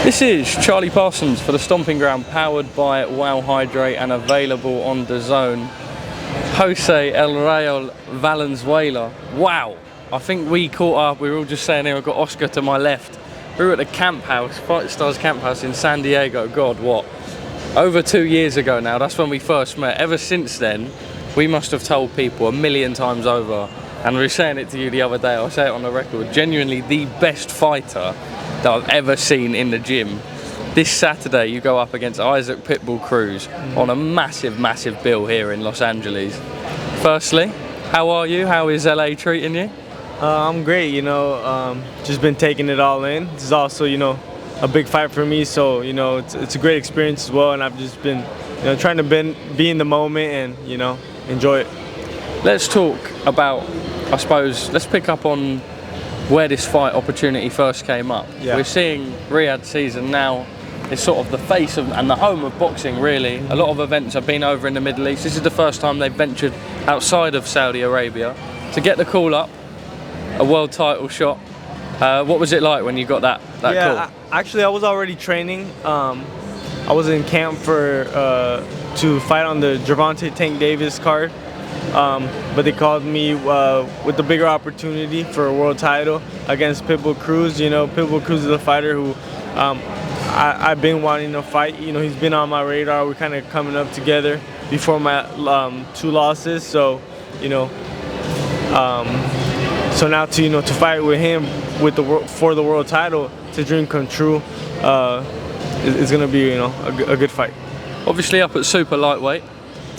This is Charlie Parsons for the Stomping Ground, powered by Wow Hydrate and available on DAZN. Jose El Rayo Valenzuela. Wow! I think we caught up, we were all just saying here, I've got Oscar to my left. We were at the camp house, Fight Stars camp house in San Diego, God what? Over 2 years ago now, that's when we first met. Ever since then, we must have told people 1,000,000 times over, and we were saying it to you the other day, I'll say it on the record, genuinely the best fighter that I've ever seen in the gym. This Saturday you go up against Isaac Pitbull Cruz on a massive, massive bill here in Los Angeles. Firstly, how are you? How is LA treating you? I'm great, just been taking it all in. This is also, a big fight for me, so, it's a great experience as well, and I've just been, trying to be in the moment and, enjoy it. Let's talk about, I suppose, let's pick up on where this fight opportunity first came up. Yeah. We're seeing Riyadh season now is sort of the face of and the home of boxing, really. A lot of events have been over in the Middle East. This is the first time they've ventured outside of Saudi Arabia. To get the call up, a world title shot, what was it like when you got that call? Actually, I was already training. I was in camp to fight on the Gervonta Tank Davis card. But they called me with the bigger opportunity for a world title against Pitbull Cruz. Pitbull Cruz is a fighter who I've been wanting to fight. He's been on my radar. We're kind of coming up together before my 2 losses. So, so now to fight with him for the world title, it's a dream come true. It's gonna be a good fight. Obviously up at super lightweight.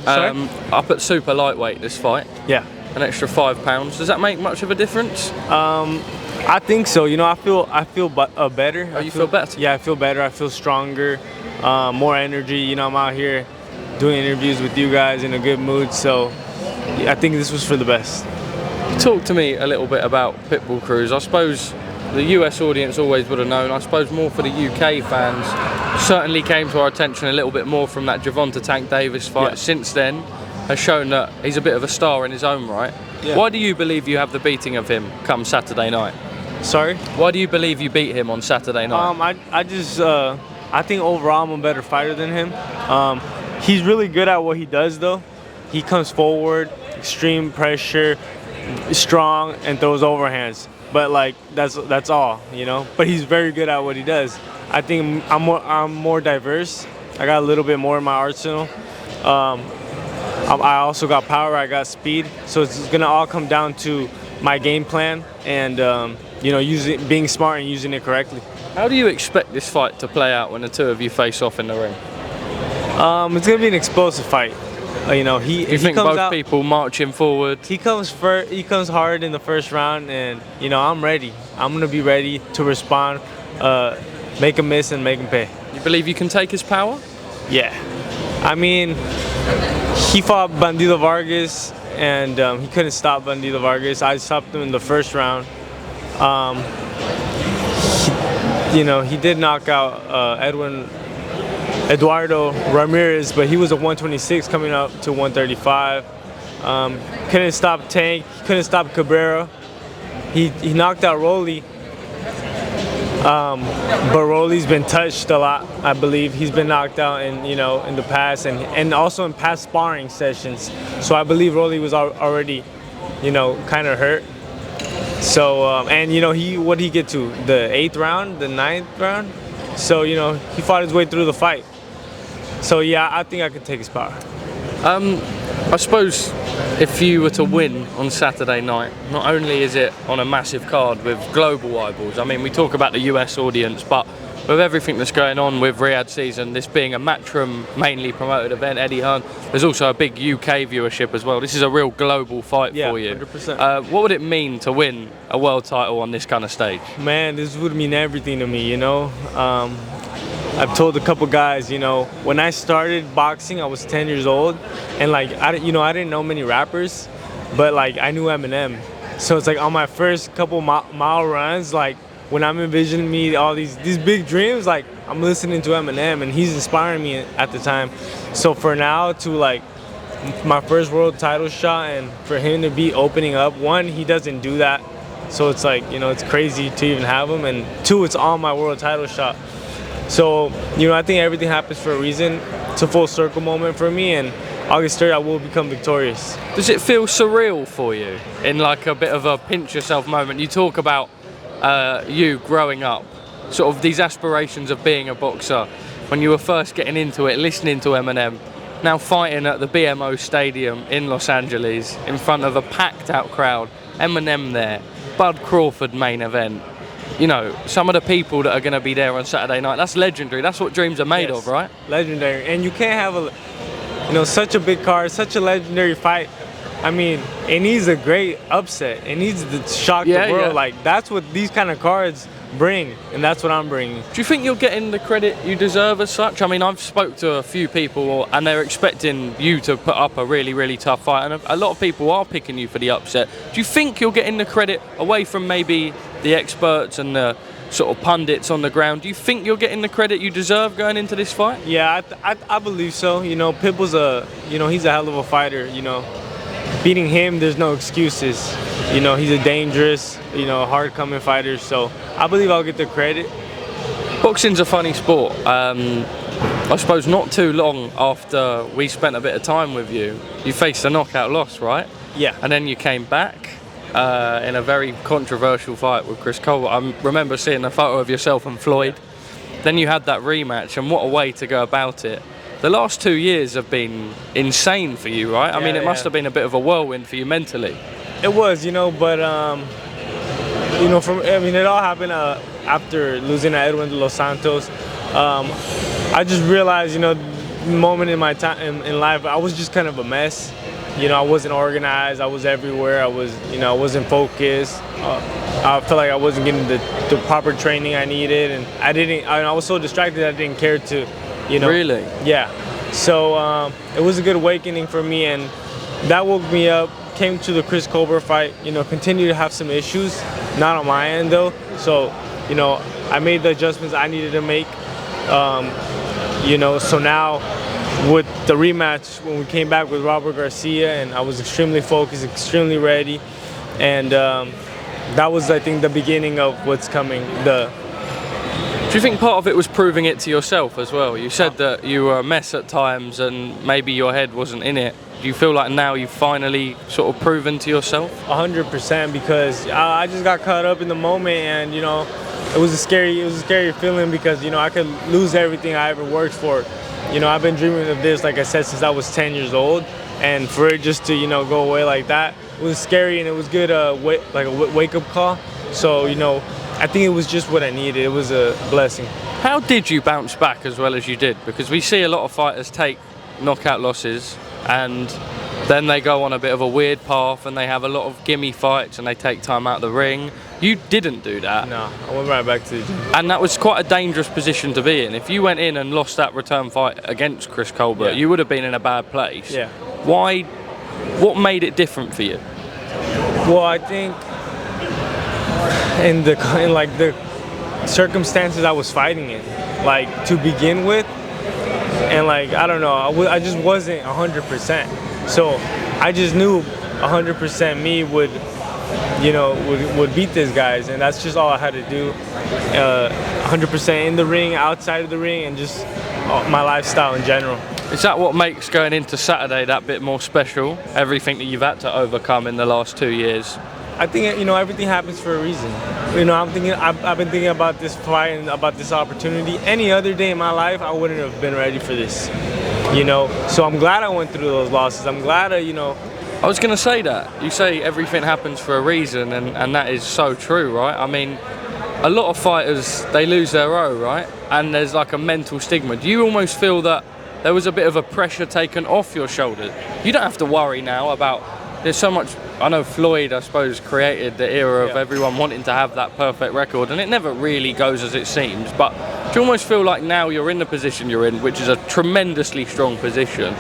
Up at super lightweight this fight. Yeah. An extra 5 pounds. Does that make much of a difference? I think so. I feel better. Oh, you feel better? Yeah, I feel better. I feel stronger, more energy. I'm out here doing interviews with you guys in a good mood. So I think this was for the best. Talk to me a little bit about Pitbull Cruz. I suppose the US audience always would have known. I suppose more for the UK fans, certainly came to our attention a little bit more from that Gervonta Tank Davis fight. Yeah. Since then, has shown that he's a bit of a star in his own right. Yeah. Why do you believe you have the beating of him come Saturday night? Sorry? Why do you believe you beat him on Saturday night? I think overall I'm a better fighter than him. He's really good at what he does though. He comes forward, extreme pressure, strong, and throws overhands. But that's all, But he's very good at what he does. I think I'm more diverse. I got a little bit more in my arsenal. I also got power. I got speed. So it's gonna all come down to my game plan and being smart and using it correctly. How do you expect this fight to play out when the two of you face off in the ring? It's gonna be an explosive fight. Do you think both people marching forward? He comes hard in the first round, and I'm ready. I'm gonna be ready to respond, make him miss and make him pay. You believe you can take his power? Yeah. I mean, he fought Bandido Vargas, and he couldn't stop Bandido Vargas. I stopped him in the first round. He did knock out Eduardo Ramirez, but he was a 126 coming up to 135. Couldn't stop Tank, couldn't stop Cabrera. He knocked out Rolly, but Rolly's been touched a lot. I believe he's been knocked out in the past and also in past sparring sessions. So I believe Rolly was already kind of hurt. So what did he get to? The 8th round, the 9th round. So he fought his way through the fight. So yeah, I think I could take his power. I suppose if you were to win on Saturday night, not only is it on a massive card with global eyeballs, I mean we talk about the US audience, but with everything that's going on with Riyadh season, this being a Matchroom mainly promoted event, Eddie Hearn, there's also a big UK viewership as well. This is a real global fight for you. 100%. What would it mean to win a world title on this kind of stage? Man, this would mean everything to me, I've told a couple guys, when I started boxing, I was 10 years old, and I didn't know many rappers, but I knew Eminem. So it's on my first couple mile runs, when I'm envisioning me all these big dreams, I'm listening to Eminem, and he's inspiring me at the time. So for now to my first world title shot, and for him to be opening up, one, he doesn't do that. So it's it's crazy to even have him, and two, it's on my world title shot. So, you know, I think everything happens for a reason. It's a full circle moment for me, and August 3rd I will become victorious. Does it feel surreal for you in like a bit of a pinch yourself moment? You talk about you growing up, sort of these aspirations of being a boxer, when you were first getting into it, listening to Eminem, now fighting at the BMO Stadium in Los Angeles in front of a packed out crowd, Eminem there, Bud Crawford main event. You know, some of the people that are going to be there on Saturday night, that's legendary. That's what dreams are made of, right? Legendary. And you can't have you know, such a big card, such a legendary fight. I mean, it needs a great upset. It needs to shock the world. Yeah. Like, that's what these kind of cards bring, and that's what I'm bringing. Do you think you're getting the credit you deserve as such? I mean, I've spoke to a few people and they're expecting you to put up a really, really tough fight, and a lot of people are picking you for the upset. Do you think you're getting the credit away from maybe the experts and the sort of pundits on the ground? Do you think you're getting the credit you deserve going into this fight? Yeah, I believe so. You know, Pitbull's he's a hell of a fighter, you know. Beating him, there's no excuses. You know, he's a dangerous, you know, hard-coming fighter, so I believe I'll get the credit. Boxing's a funny sport. I suppose not too long after we spent a bit of time with you, you faced a knockout loss, right? Yeah. And then you came back in a very controversial fight with Chris Colbert. I remember seeing a photo of yourself and Floyd. Then you had that rematch, and what a way to go about it. The last 2 years have been insane for you, right? I mean, it must have been a bit of a whirlwind for you mentally. It was, you know, but you know, it all happened after losing to Edwin de los Santos. I just realized, you know, the moment in my time in life, I was just kind of a mess. You know, I wasn't organized. I was everywhere. I wasn't focused. I felt like I wasn't getting the proper training I needed, and I was so distracted I didn't care to, you know. Really? Yeah. So it was a good awakening for me, and that woke me up. Came to the Chris Colbert fight, you know, continued to have some issues, not on my end though. So, you know, I made the adjustments I needed to make. You know, so now with the rematch, when we came back with Robert Garcia, and I was extremely focused, extremely ready, and that was, I think, the beginning of what's coming. Do you think part of it was proving it to yourself as well? You said that you were a mess at times and maybe your head wasn't in it. Do you feel like now you've finally sort of proven to yourself? 100%, because I just got caught up in the moment, and you know, it was a scary feeling, because you know, I could lose everything I ever worked for. You know, I've been dreaming of this, like I said, since I was 10 years old, and for it just to, you know, go away like that, it was scary, and it was good, like a wake-up call. So, you know, I think it was just what I needed. It was a blessing. How did you bounce back as well as you did? Because we see a lot of fighters take knockout losses and then they go on a bit of a weird path and they have a lot of gimme fights and they take time out of the ring. You didn't do that. No, I went right back to the gym. And that was quite a dangerous position to be in. If you went in and lost that return fight against Chris Colbert, you would have been in a bad place. Yeah. Why? What made it different for you? Well, I think in the circumstances I was fighting in, like to begin with, and like I don't know, I just wasn't 100%. So I just knew 100% me would, you know, would beat these guys, and that's just all I had to do. 100% in the ring, outside of the ring, and just my lifestyle in general. Is that what makes going into Saturday that bit more special? Everything that you've had to overcome in the last 2 years? I think, you know, everything happens for a reason. You know, I've been thinking about this fight and about this opportunity. Any other day in my life, I wouldn't have been ready for this. You know, so I'm glad I went through those losses. I'm glad you know. I was going to say that. You say everything happens for a reason, and that is so true, right? I mean, a lot of fighters, they lose their O, right? And there's like a mental stigma. Do you almost feel that there was a bit of a pressure taken off your shoulders? You don't have to worry now about, there's so much. I know Floyd, I suppose, created the era of everyone wanting to have that perfect record, and it never really goes as it seems. But do you almost feel like now you're in the position you're in, which is a tremendously strong position,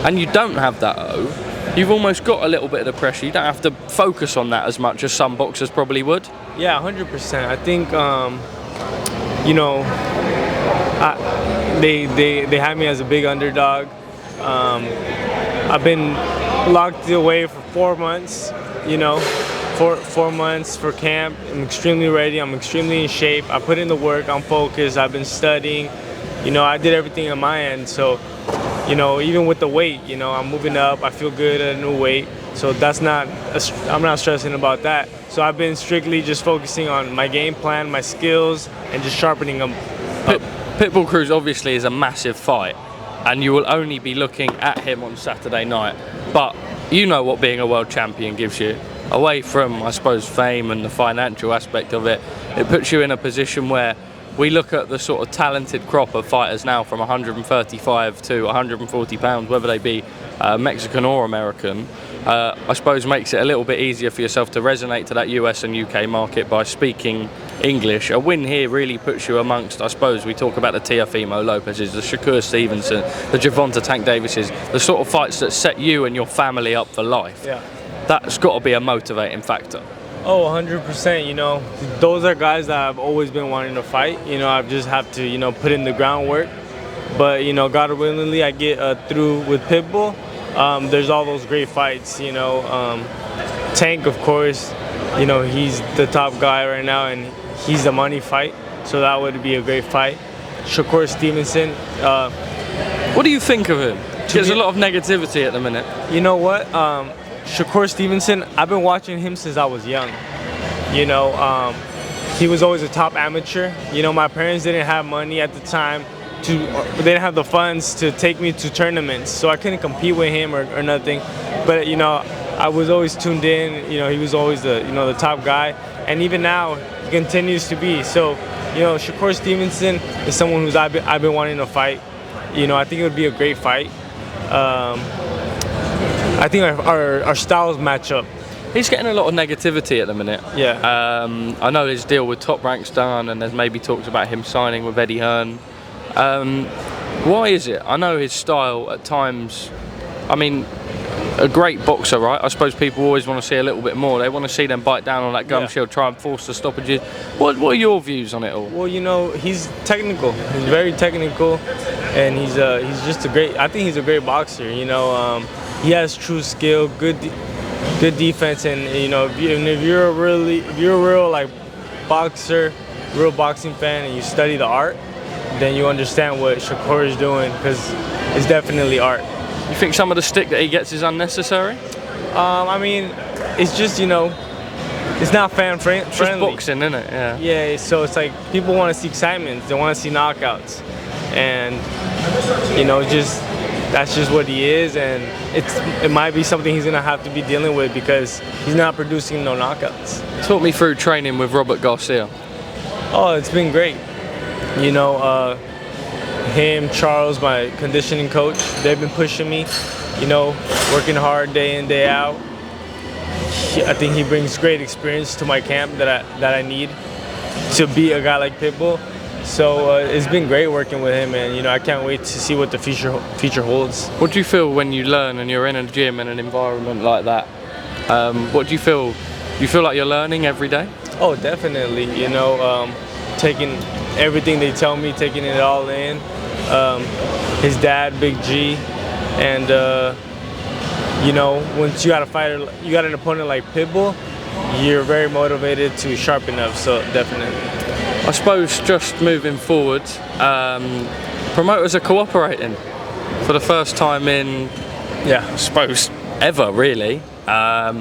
and you don't have that O? You've almost got a little bit of the pressure. You don't have to focus on that as much as some boxers probably would. Yeah, 100%. I think, you know, they had me as a big underdog. I've been locked away for 4 months, you know, 4 months for camp. I'm extremely ready. I'm extremely in shape. I put in the work. I'm focused. I've been studying. You know, I did everything on my end. So, you know, even with the weight, you know, I'm moving up. I feel good at a new weight. So I'm not stressing about that. So I've been strictly just focusing on my game plan, my skills, and just sharpening them up. Pitbull Cruz obviously is a massive fight, and you will only be looking at him on Saturday night. But you know what being a world champion gives you. Away from, I suppose, fame and the financial aspect of it, it puts you in a position where we look at the sort of talented crop of fighters now from 135 to 140 pounds, whether they be Mexican or American. I suppose makes it a little bit easier for yourself to resonate to that US and UK market by speaking English. A win here really puts you amongst, I suppose, we talk about the Teofimo Lopez's, the Shakur Stevenson, the Gervonta Tank Davises, the sort of fights that set you and your family up for life. Yeah. That's got to be a motivating factor. Oh, 100%, you know. Those are guys that I've always been wanting to fight. You know, I just have to, you know, put in the groundwork. But, you know, God willingly, I get through with Pitbull. There's all those great fights, you know. Tank, of course, you know, he's the top guy right now, and he's the money fight. So that would be a great fight. Shakur Stevenson. What do you think of him? There's a lot of negativity at the minute. You know what? Shakur Stevenson, I've been watching him since I was young. You know, he was always a top amateur. You know, my parents didn't have money at the time they didn't have the funds to take me to tournaments, so I couldn't compete with him or nothing. But, you know, I was always tuned in. You know, he was always the top guy, and even now he continues to be. So, you know, Shakur Stevenson is someone who's I've been wanting to fight. You know, I think it would be a great fight. I think our styles match up. He's getting a lot of negativity at the minute. Yeah. I know his deal with Top Rank's done, and there's maybe talks about him signing with Eddie Hearn. Why is it? I know his style at times, I mean, a great boxer, right? I suppose people always want to see a little bit more. They want to see them bite down on that gum shield, try and force the stoppages. What are your views on it all? Well, you know, he's technical. He's very technical, and he's just I think he's a great boxer. You know, he has true skill, good defense, and you know, if you're a real like boxer, real boxing fan, and you study the art, then you understand what Shakur is doing, because it's definitely art. You think some of the stick that he gets is unnecessary? I mean, it's just, you know, it's not friendly. It's just boxing, isn't it? Yeah. Yeah, so it's like people want to see excitement, they want to see knockouts, and you know, that's just what he is, and it might be something he's gonna have to be dealing with because he's not producing no knockouts. Talk me through training with Robert Garcia. Oh, it's been great. You know, him, Charles, my conditioning coach, they've been pushing me, you know, working hard day in, day out. I think he brings great experience to my camp that I need to be a guy like Pitbull. So it's been great working with him, and you know, I can't wait to see what the future holds. What do you feel when you learn and you're in a gym and an environment like that? What do you feel? Do you feel like you're learning every day? Oh, definitely. You know, taking everything they tell me, taking it all in. His dad, Big G, and you know, once you got an opponent like Pitbull, you're very motivated to sharpen up. So definitely. I suppose just moving forward, promoters are cooperating for the first time in, I suppose, ever really. I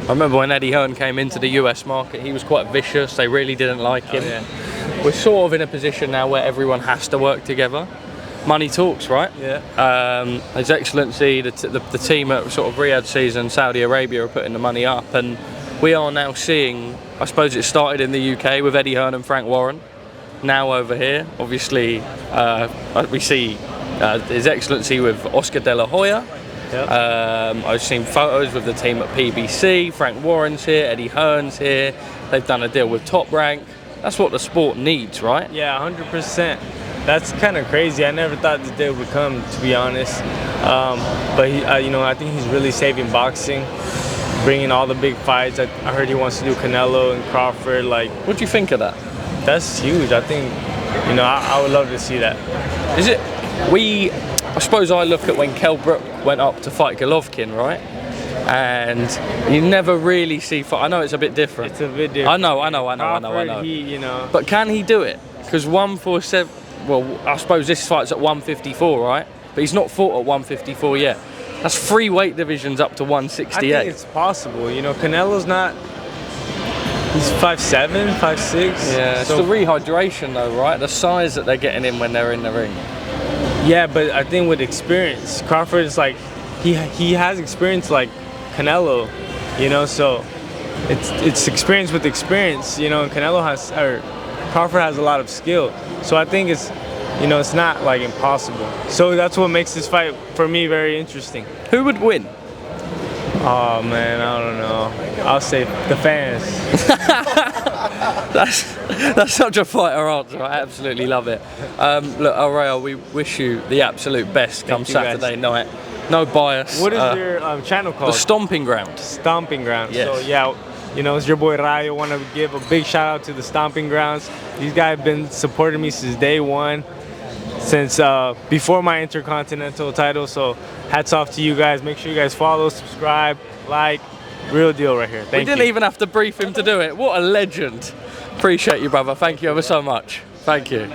remember when Eddie Hearn came into the US market, he was quite vicious. They really didn't like him. Oh, yeah. We're sort of in a position now where everyone has to work together. Money talks, right? Yeah. His Excellency, the team at sort of Riyadh season, Saudi Arabia are putting the money up, and we are now seeing, I suppose it started in the UK with Eddie Hearn and Frank Warren. Now over here, obviously, we see His Excellency with Oscar De La Hoya. Yep. I've seen photos with the team at PBC. Frank Warren's here, Eddie Hearn's here. They've done a deal with Top Rank. That's what the sport needs, right? Yeah, 100%. That's kind of crazy. I never thought this day would come, to be honest. But you know, I think he's really saving boxing, bringing all the big fights. I heard he wants to do Canelo and Crawford. Like, what do you think of that? That's huge. I think, you know, I would love to see that. Is it? I suppose I look at when Kell Brook went up to fight Golovkin, right? and you never really see fight. I know it's a bit different. It's a bit different. I know. Crawford, he, you know. But can he do it? Because 147. Well, I suppose this fight's at 154, right? But he's not fought at 154 yet. That's 3 weight divisions up to 168. I think it's possible. You know, Canelo's not. He's 5'7", 5'6". Yeah, it's so, the rehydration though, right? The size that they're getting in when they're in the ring. Yeah, but I think with experience, Crawford is like, he has experience like Canelo, you know. So it's experience with experience, you know. And Crawford has a lot of skill. So I think it's, you know, it's not like impossible. So that's what makes this fight for me very interesting. Who would win? Oh man, I don't know. I'll say the fans. That's such a fighter answer. I absolutely love it. Look, Arreo, we wish you the absolute best come Saturday night. No bias. What is your channel called? The Stomping Ground. Stomping Ground. Yes. So yeah, you know, it's your boy Rayo. Want to give a big shout out to the Stomping Grounds. These guys have been supporting me since day one, since before my Intercontinental title. So hats off to you guys. Make sure you guys follow, subscribe, like. Real deal right here. Thank you. We didn't even have to brief him to do it. What a legend. Appreciate you, brother. Thank you ever so much. Thank you.